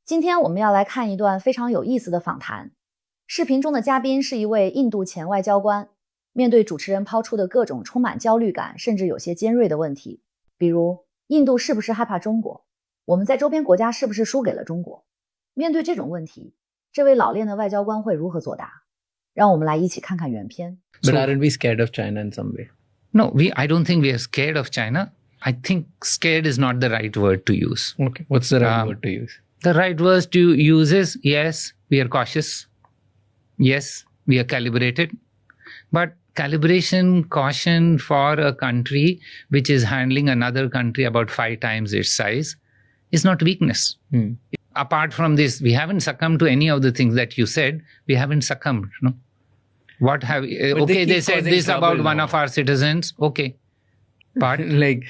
今天我们要来看一段非常有意思的访谈。视频中的嘉宾是一位印度前外交官，面对主持人抛出的各种充满焦虑感，甚至有些尖锐的问题，比如印度是不是害怕中国？我们在周边国家是不是输给了中国？面对这种问题，这位老练的外交官会如何作答？让我们来一起看看原片。 But aren't we scared of China in some way? No, I don't think we are scared of China. I think scared is not the right word to use. Okay. What's the right word to use? The right word to use is, yes, we are cautious. Yes, we are calibrated. But calibration, caution for a country which is handling another country about 5 times its size is not weakness. Apart from this, we haven't succumbed to any of the things that you said. We haven't succumbed. No. What have okay? They said this about one of our citizens. Okay, but Like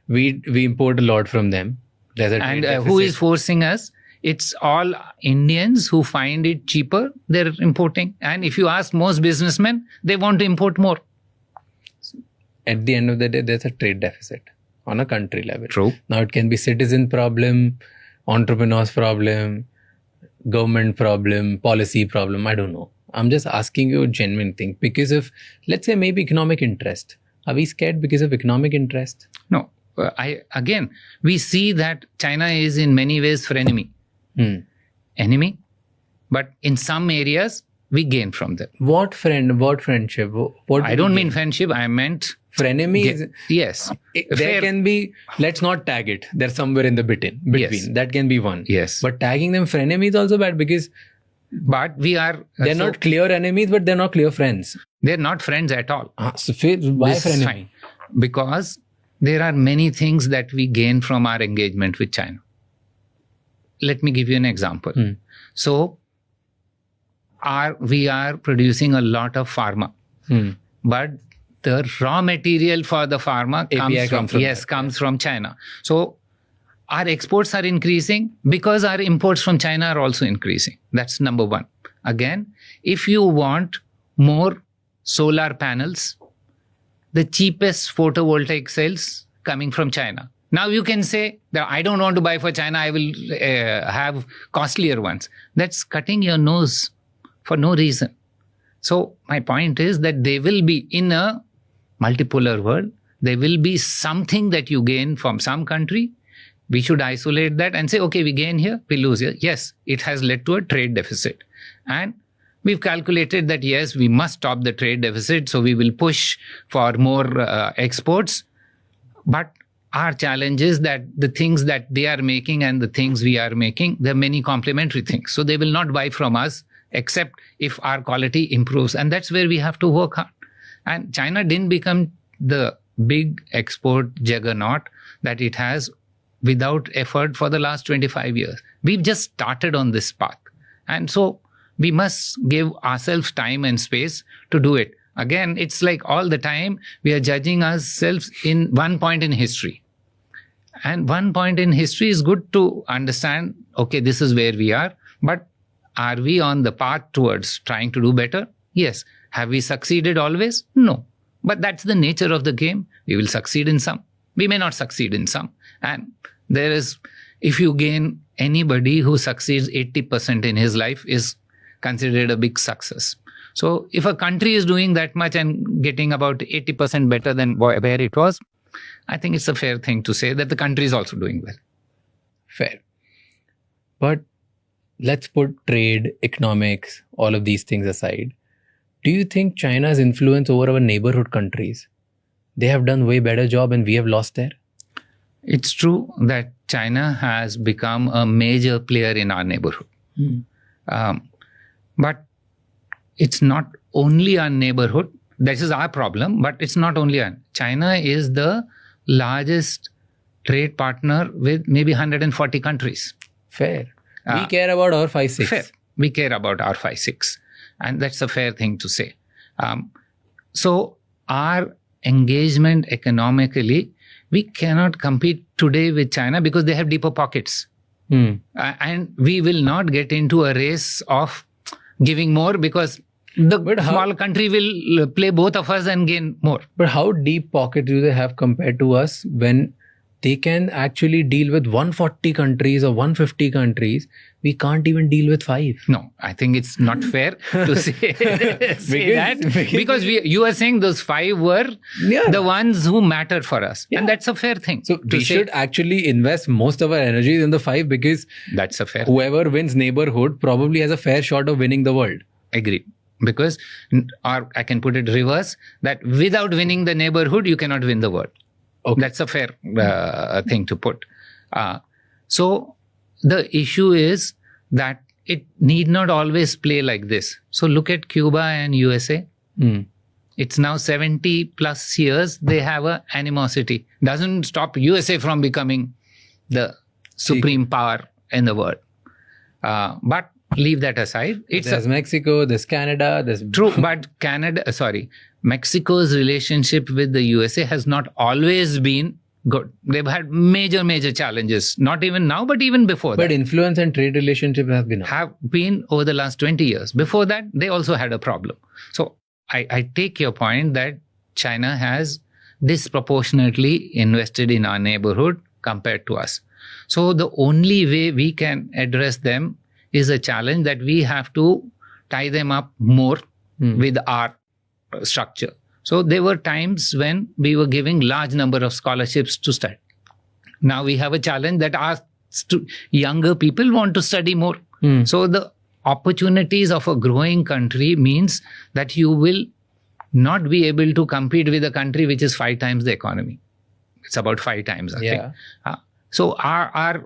we import a lot from them. There's a and trade who is deficit. forcing us? It's all Indians who find it cheaper. They're importing. And if you ask most businessmen, they want to import more. At the end of the day, there's a trade deficit on a country level. True. Now it can be citizen problem, entrepreneurs problem, government problem, policy problem. I don't know. I'm just asking you a genuine thing because of, let's say, maybe economic interest. Are we scared because of economic interest? No, we see that China is in many ways frenemy. Enemy. But in some areas, we gain from them. What friendship? What I don't mean friendship. I meant frenemy. Is, yes. there Fair. can be, let's not tag it. They're somewhere in the between. Yes. That can be one. Yes. But tagging them frenemy is also bad because But we are. they're not clear enemies, but they're not clear friends. They're not friends at all. So why This is frenemy? fine. Because there are many things that we gain from our engagement with China. Let me give you an example. So, we are producing a lot of pharma, but the raw material for the pharma comes from China. So, our exports are increasing because our imports from China are also increasing. That's number one. Again, if you want more solar panels, the cheapest photovoltaic cells coming from China. Now you can say that I don't want to buy for China, I will have costlier ones. That's cutting your nose for no reason. So my point is that there will be, in a multipolar world, there will be something that you gain from some country. We should isolate that and say, okay, we gain here, we lose here. Yes, it has led to a trade deficit. And we've calculated that, yes, we must stop the trade deficit, so we will push for more exports. But our challenge is that the things that they are making and the things we are making, there are many complementary things. So they will not buy from us except if our quality improves. And that's where we have to work hard. And China didn't become the big export juggernaut that it has without effort for the last 25 years. We've just started on this path. And so we must give ourselves time and space to do it. Again, it's like all the time we are judging ourselves in one point in history. And one point in history is good to understand, okay, this is where we are, but are we on the path towards trying to do better? Yes. Have we succeeded always? No. But that's the nature of the game. We will succeed in some. We may not succeed in some. And there is, if you gain anybody who succeeds 80% in his life is considered a big success. So if a country is doing that much and getting about 80% better than where it was, I think it's a fair thing to say that the country is also doing well. Fair. But let's put trade, economics, all of these things aside. Do you think China's influence over our neighborhood countries, they have done way better job and we have lost there? It's true that China has become a major player in our neighborhood. But it's not only our neighborhood. This is our problem, but it's not only our. China is the largest trade partner with maybe 140 countries. Fair. We care about our 5-6. Fair. We care about our 5-6. And that's a fair thing to say. So our engagement economically, we cannot compete today with China because they have deeper pockets. And we will not get into a race of giving more because the small country will play both of us and gain more. But how deep pocket do they have compared to us when they can actually deal with 140 countries or 150 countries. We can't even deal with 5. No, I think it's not fair to say that. Because you are saying those 5 were the ones who mattered for us. Yeah. And that's a fair thing. So we should actually invest most of our energies in the 5 because that's a fair whoever wins neighborhood probably has a fair shot of winning the world. Agree. Because, or I can put it reverse, that without winning the neighborhood, you cannot win the world. Okay. That's a fair thing to put. So the issue is that it need not always play like this. So look at Cuba and USA. It's now 70 plus years. They have a animosity. Doesn't stop USA from becoming the supreme power in the world. But leave that aside. There's Mexico, there's Canada, there's... True, but Mexico's relationship with the USA has not always been good. They've had major challenges. Not even now, but even before that. But influence and trade relationship have been over the last 20 years. Before that, they also had a problem. So I take your point that China has disproportionately invested in our neighborhood compared to us. So the only way we can address them is a challenge that we have to tie them up more with our structure. So there were times when we were giving large number of scholarships to study. Now we have a challenge that our younger people want to study more. So the opportunities of a growing country means that you will not be able to compete with a country which is 5 times the economy. It's about 5 times, I think. So our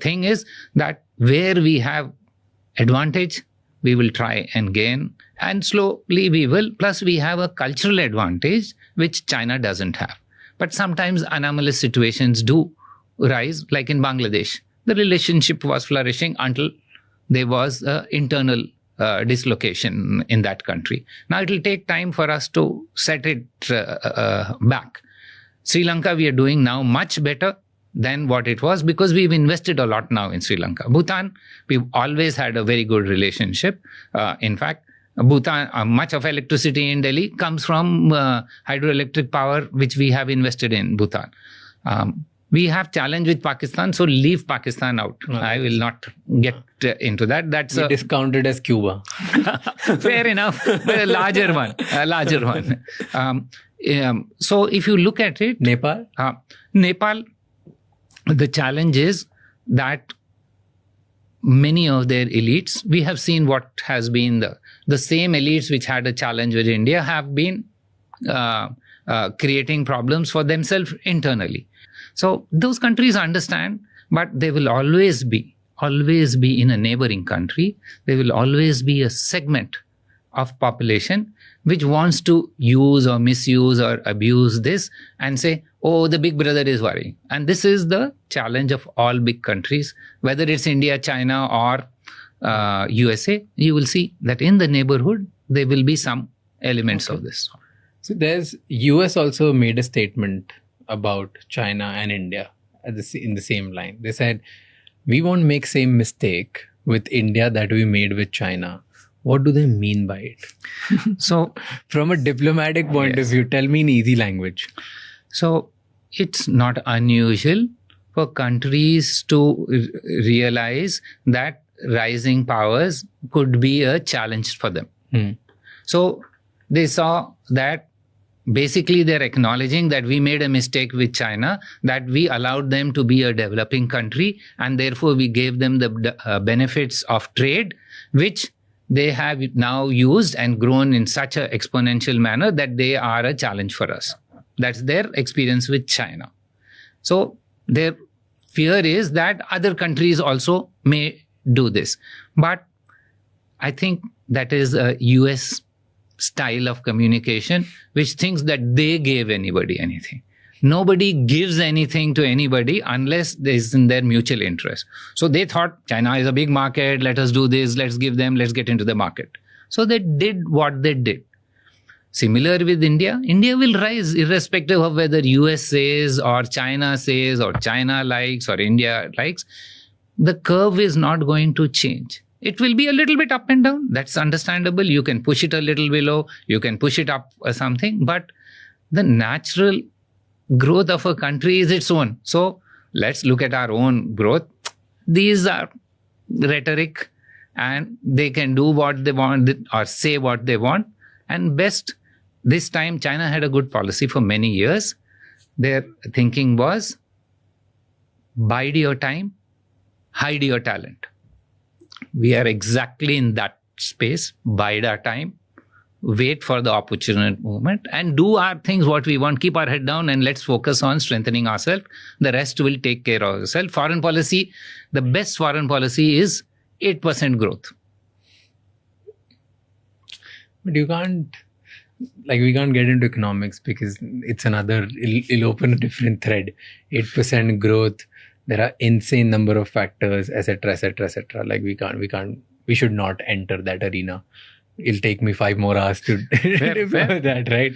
thing is that where we have advantage, we will try and gain, and slowly we will. Plus, we have a cultural advantage which China doesn't have. But sometimes anomalous situations do rise, like in Bangladesh. The relationship was flourishing until there was an internal dislocation in that country. Now, it will take time for us to set it back. Sri Lanka, we are doing now much better than what it was because we've invested a lot now in Sri Lanka. Bhutan, we've always had a very good relationship. In fact, Bhutan, much of electricity in Delhi comes from hydroelectric power, which we have invested in Bhutan. We have challenge with Pakistan, so leave Pakistan out. I will not get into that. That's discounted as Cuba. Fair enough, but a larger one. So if you look at it, Nepal, the challenge is that many of their elites, we have seen what has been the same elites which had a challenge with India have been creating problems for themselves internally. So those countries understand, but they will always be in a neighboring country. There will always be a segment of population which wants to use or misuse or abuse this and say, oh, the big brother is worrying. And this is the challenge of all big countries, whether it's India, China, or USA. You will see that in the neighborhood, there will be some elements of this. So US also made a statement about China and India in the same line. They said, we won't make same mistake with India that we made with China. What do they mean by it? So, from a diplomatic point of view, tell me in easy language. So, it's not unusual for countries to realize that rising powers could be a challenge for them. So, they saw that basically they're acknowledging that we made a mistake with China, that we allowed them to be a developing country, and therefore we gave them the benefits of trade, which they have now used and grown in such an exponential manner that they are a challenge for us. That's their experience with China. So their fear is that other countries also may do this. But I think that is a US style of communication, which thinks that they gave anybody anything. Nobody gives anything to anybody unless it's in their mutual interest. So they thought China is a big market. Let us do this. Let's give them. Let's get into the market. So they did what they did. Similar with India. India will rise irrespective of whether US says or China says or China likes or India likes. The curve is not going to change. It will be a little bit up and down. That's understandable. You can push it a little below. You can push it up or something. But the natural growth of a country is its own. So let's look at our own growth. These are rhetoric, and they can do what they want or say what they want. And best, this time China had a good policy for many years. Their thinking was, bide your time, hide your talent. We are exactly in that space. Bide our time, wait for the opportune moment, and do our things what we want. Keep our head down and let's focus on strengthening ourselves. The rest will take care of itself. Foreign policy, the best foreign policy is 8% growth. But you can't, like, we can't get into economics because it's another, it'll open a different thread. 8% growth, there are insane number of factors, etc., etc., etc. Like, we should not enter that arena. It'll take me 5 more hours to fair. That, right?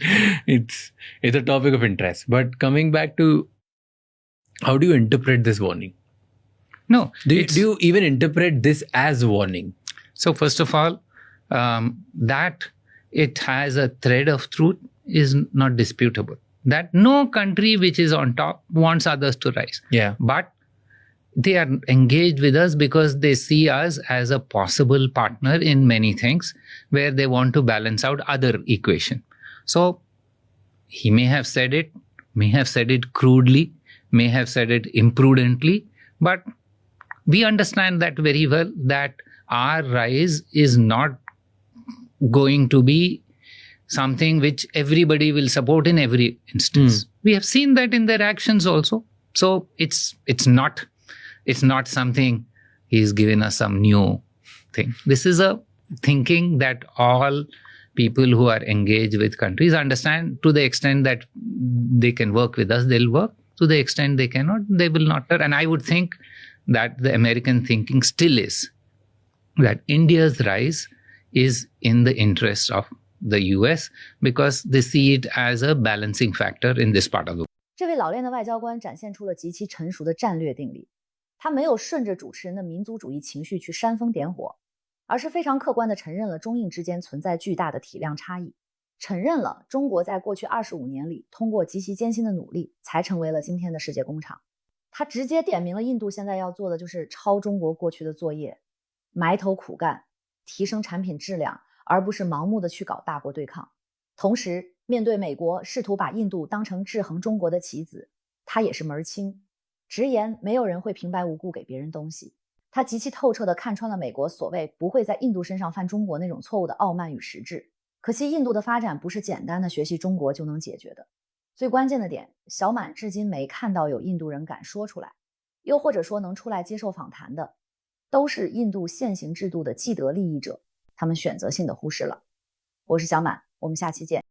It's a topic of interest. But coming back to, how do you interpret this warning? No. Do you even interpret this as warning? So first of all, that it has a thread of truth is not disputable. That no country which is on top wants others to rise. Yeah. But they are engaged with us because they see us as a possible partner in many things where they want to balance out other equation. So he may have said it crudely, may have said it imprudently, but we understand that very well, that our rise is not going to be something which everybody will support in every instance. We have seen that in their actions also. So it's not something he's given us some new thing. This is a thinking that all people who are engaged with countries understand. To the extent that they can work with us, they'll work. To the extent they cannot, they will not. And I would think that the American thinking still is that India's rise is in the interest of the US because they see it as a balancing factor in this part of the world. 这位老练的外交官展现出了极其成熟的战略定力，他没有顺着主持人的民族主义情绪去煽风点火，而是非常客观地承认了中印之间存在巨大的体量差异，承认了中国在过去25年里通过极其艰辛的努力才成为了今天的世界工厂。他直接点明了印度现在要做的就是抄中国过去的作业，埋头苦干，提升产品质量，而不是盲目的去搞大国对抗。同时，面对美国试图把印度当成制衡中国的棋子，他也是门清，直言没有人会平白无故给别人东西。他极其透彻地看穿了美国所谓不会在印度身上犯中国那种错误的傲慢与实质。可惜印度的发展不是简单的学习中国就能解决的。最关键的点，小满至今没看到有印度人敢说出来，又或者说能出来接受访谈的，都是印度现行制度的既得利益者，他们选择性的忽视了。我是小满，我们下期见。